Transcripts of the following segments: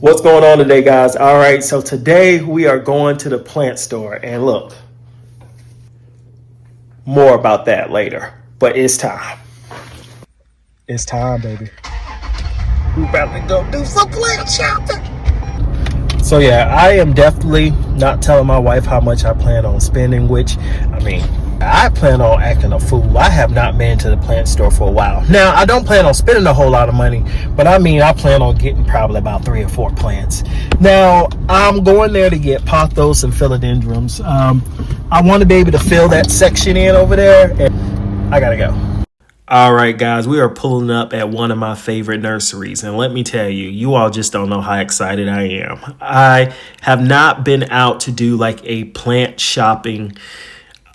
What's going on today, guys? All right, so today we are going to the plant store, and look, more about that later, but it's time. It's time, baby. We about to go do some plant shopping. So yeah, I am definitely not telling my wife how much I plan on spending, which, I plan on acting a fool. I have not been to the plant store for a while. Now, I don't plan on spending a whole lot of money, but I plan on getting probably about 3 or 4 plants. Now, I'm going there to get pothos and philodendrons. I want to be able to fill that section in over there, and I gotta go. All right, guys, we are pulling up at one of my favorite nurseries. And let me tell you, you all just don't know how excited I am. I have not been out to do like a plant shopping.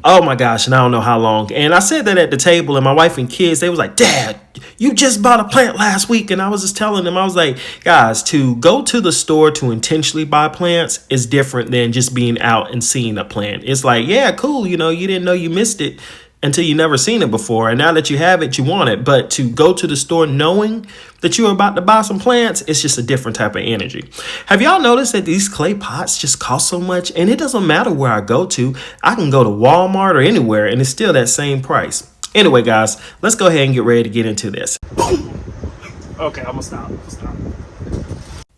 Oh my gosh, and I don't know how long. And I said that at the table, and my wife and kids, they was like, Dad, you just bought a plant last week. And I was just telling them, I was like, guys, to go to the store to intentionally buy plants is different than just being out and seeing a plant. It's like, yeah, cool. You didn't know you missed it until you never seen it before. And now that you have it, you want it. But to go to the store knowing that you're about to buy some plants, it's just a different type of energy. Have y'all noticed that these clay pots just cost so much? And it doesn't matter where I go to. I can go to Walmart or anywhere and it's still that same price. Anyway, guys, let's go ahead and get ready to get into this. Boom. Okay, I'm gonna stop.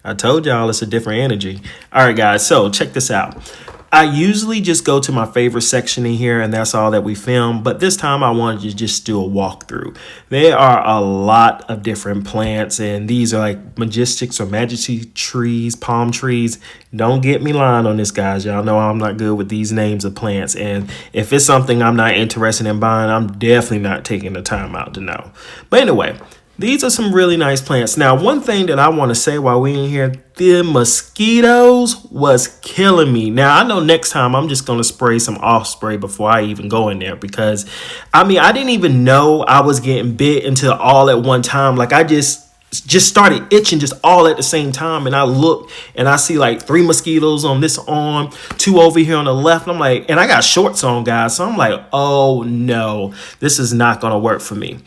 I told y'all it's a different energy. All right, guys, so check this out. I usually just go to my favorite section in here and that's all that we film. But this time I wanted to just do a walkthrough. There are a lot of different plants and these are like majestics or majesty trees, palm trees. Don't get me lying on this, guys. Y'all know I'm not good with these names of plants. And if it's something I'm not interested in buying, I'm definitely not taking the time out to know. But anyway, these are some really nice plants. Now, one thing that I want to say while we in here, the mosquitoes was killing me. Now, I know next time I'm just going to spray some off spray before I even go in there because, I didn't even know I was getting bit until all at one time. Like, I just started itching just all at the same time. And I look and I see like 3 mosquitoes on this arm, 2 over here on the left. And I'm like, and I got shorts on, guys. So I'm like, oh no, this is not going to work for me.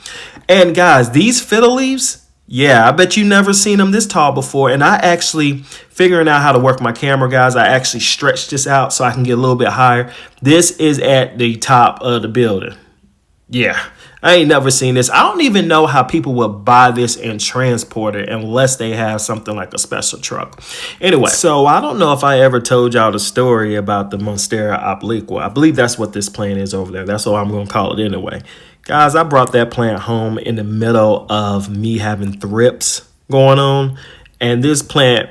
And guys, these fiddle leaves, yeah, I bet you never seen them this tall before. And I actually, figuring out how to work my camera, guys, I actually stretched this out so I can get a little bit higher. This is at the top of the building. Yeah, I ain't never seen this. I don't even know how people would buy this and transport it unless they have something like a special truck. Anyway, so I don't know if I ever told y'all the story about the Monstera obliqua. I believe that's what this plant is over there. That's what I'm going to call it anyway. Guys, I brought that plant home in the middle of me having thrips going on. And this plant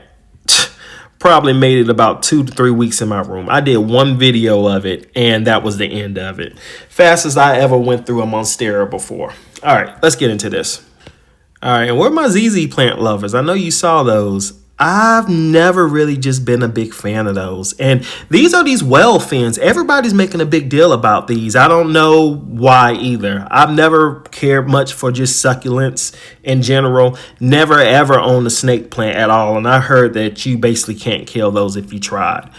probably made it about 2 to 3 weeks in my room. I did one video of it, and that was the end of it. Fastest I ever went through a Monstera before. All right, let's get into this. All right, and where are my ZZ plant lovers? I know you saw those. I've never really just been a big fan of those. And these are these well fins. Everybody's making a big deal about these. I don't know why either. I've never cared much for just succulents in general. Never ever owned a snake plant at all. And I heard that you basically can't kill those if you tried.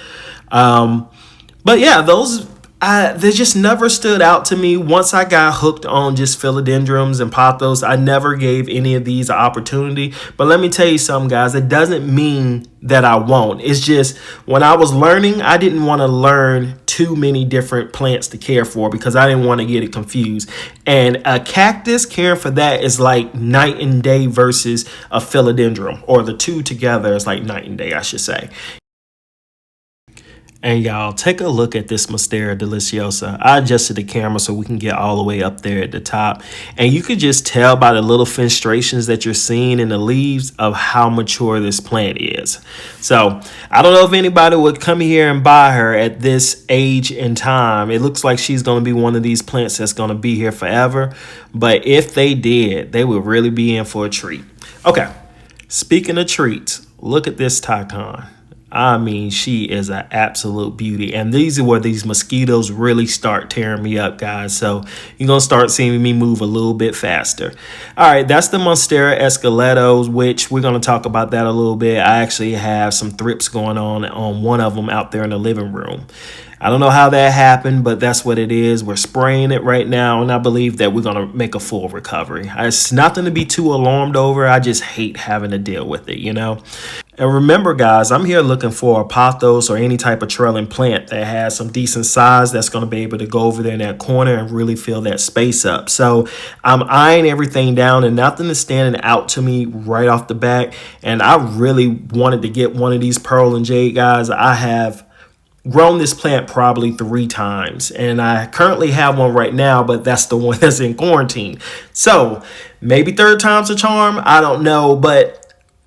But yeah, those they just never stood out to me. Once I got hooked on just philodendrons and pothos, I never gave any of these an opportunity. But let me tell you something, guys. It doesn't mean that I won't. It's just when I was learning, I didn't want to learn too many different plants to care for because I didn't want to get it confused. And a cactus, caring for that is like night and day versus a philodendron, or the two together is like night and day, I should say. And y'all, take a look at this Monstera deliciosa. I adjusted the camera so we can get all the way up there at the top. And you could just tell by the little fenestrations that you're seeing in the leaves of how mature this plant is. So I don't know if anybody would come here and buy her at this age and time. It looks like she's going to be one of these plants that's going to be here forever. But if they did, they would really be in for a treat. Okay, speaking of treats, look at this Tycon. She is an absolute beauty. And these are where these mosquitoes really start tearing me up, guys. So you're going to start seeing me move a little bit faster. All right, that's the Monstera esqueletos, which we're going to talk about that a little bit. I actually have some thrips going on one of them out there in the living room. I don't know how that happened, but that's what it is. We're spraying it right now, and I believe that we're going to make a full recovery. It's nothing to be too alarmed over. I just hate having to deal with it, And remember, guys, I'm here looking for a pothos or any type of trailing plant that has some decent size that's going to be able to go over there in that corner and really fill that space up. So I'm eyeing everything down and nothing is standing out to me right off the bat. And I really wanted to get one of these pearl and jade, guys. I have grown this plant probably 3 times and I currently have one right now, but that's the one that's in quarantine. So maybe 3rd time's a charm. I don't know, but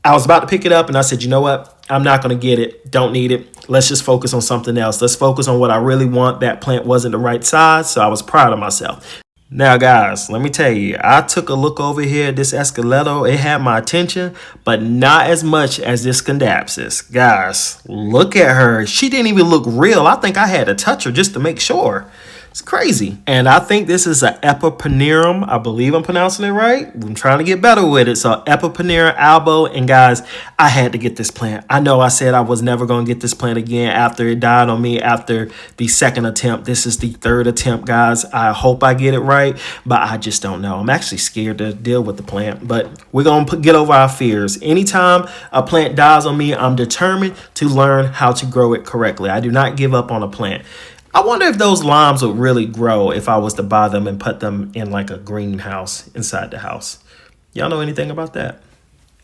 I was about to pick it up and I said, you know what? I'm not going to get it. Don't need it. Let's just focus on something else. Let's focus on what I really want. That plant wasn't the right size, so I was proud of myself. Now, guys, let me tell you, I took a look over here at this escaleto. It had my attention, but not as much as this Scindapsus. Guys, look at her. She didn't even look real. I think I had to touch her just to make sure. It's crazy. And I think this is an Epipanerum. I believe I'm pronouncing it right. I'm trying to get better with it. So Epipanerum albo. And guys, I had to get this plant. I know I said I was never going to get this plant again after it died on me after the 2nd attempt. This is the 3rd attempt, guys. I hope I get it right, but I just don't know. I'm actually scared to deal with the plant, but we're going to get over our fears. Anytime a plant dies on me, I'm determined to learn how to grow it correctly. I do not give up on a plant. I wonder if those limes would really grow if I was to buy them and put them in like a greenhouse inside the house. Y'all know anything about that?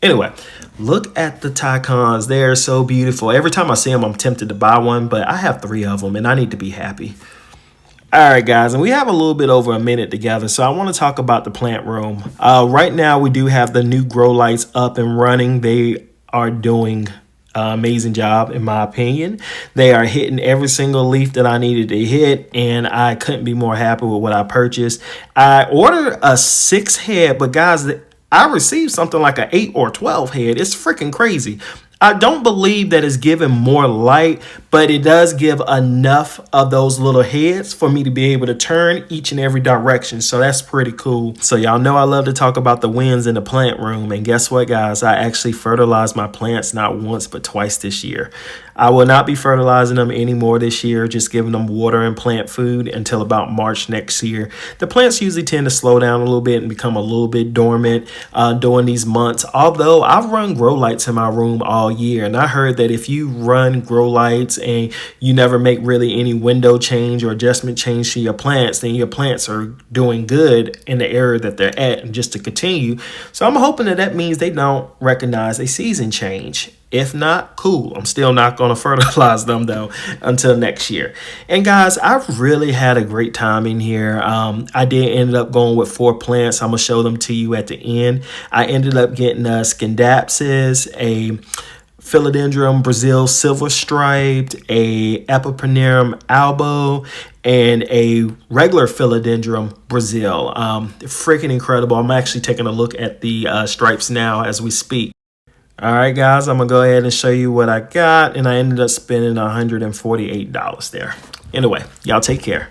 Anyway, look at the Tycons. They are so beautiful. Every time I see them, I'm tempted to buy one, but I have 3 of them and I need to be happy. All right, guys, and we have a little bit over a minute together, so I want to talk about the plant room. Right now, we do have the new grow lights up and running. They are doing amazing job, in my opinion. They are hitting every single leaf that I needed to hit, and I couldn't be more happy with what I purchased. I ordered a 6 head, but guys, I received something like an 8 or 12 head. It's freaking crazy. I don't believe that it's giving more light, but it does give enough of those little heads for me to be able to turn each and every direction. So that's pretty cool. So y'all know I love to talk about the wins in the plant room. And guess what, guys? I actually fertilized my plants not once, but twice this year. I will not be fertilizing them anymore this year, just giving them water and plant food until about March next year. The plants usually tend to slow down a little bit and become a little bit dormant during these months. Although I've run grow lights in my room all year, and I heard that if you run grow lights and you never make really any window change or adjustment change to your plants, then your plants are doing good in the area that they're at. And just to continue, so I'm hoping that that means they don't recognize a season change. If not, cool. I'm still not going to fertilize them, though, until next year. And guys, I've really had a great time in here. I did end up going with 4 plants. I'm going to show them to you at the end. I ended up getting a Scindapsus, a Philodendron Brazil silver striped, a Epipanerum albo, and a regular Philodendron Brazil. Freaking incredible. I'm actually taking a look at the stripes now as we speak. All right, guys, I'm going to go ahead and show you what I got, and I ended up spending $148 there. Anyway, y'all take care.